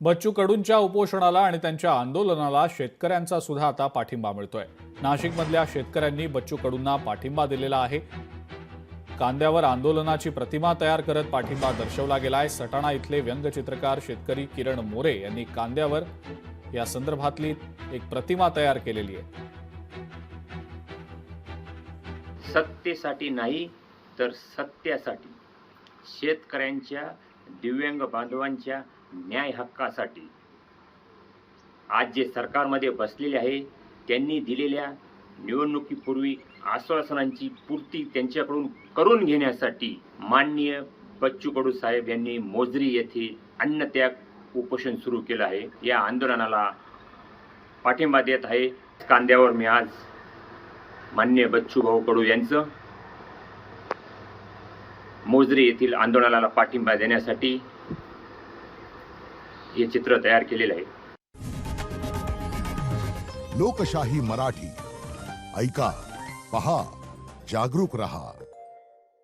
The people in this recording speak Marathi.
बच्चू कडूंच्या उपोषणाला आणि त्यांच्या आंदोलनाला शेतकऱ्यांचा सुद्धा आता पाठिंबा मिळतोय। नाशिकमधल्या शेतकऱ्यांनी बच्चू कडूंना पाठिंबा दिलेला आहे। कांद्यावर आंदोलनाची प्रतिमा तयार करत पाठिंबा दर्शवला गेलाय। सटाणा इथले व्यंगचित्रकार शेतकरी किरण मोरे यांनी कांद्यावर या संदर्भातली एक प्रतिमा तयार केलेली आहे। सत्तेसाठी नाही तर सत्यासाठी, शेतकऱ्यांच्या दिव्यांग बांधवांच्या न्याय हक्कासाठी आज जे सरकारमध्ये बसलेले आहे त्यांनी दिलेल्या निवडणुकीपूर्वी आश्वासनांची पूर्ती त्यांच्याकडून करून घेण्यासाठी माननीय बच्चू कडू साहेब यांनी मोजरी येथे अन्नत्याग उपोषण सुरू केलं आहे। या आंदोलनाला पाठिंबा देत आहे। कांद्यावर मी आज माननीय बच्चू भाऊ कडू यांचं मोजरी येथील आंदोलनाला पाठिंबा देण्यासाठी हे चित्र तयार केलेलं आहे। लोकशाही मराठी ऐका, पहा, जागरूक रहा।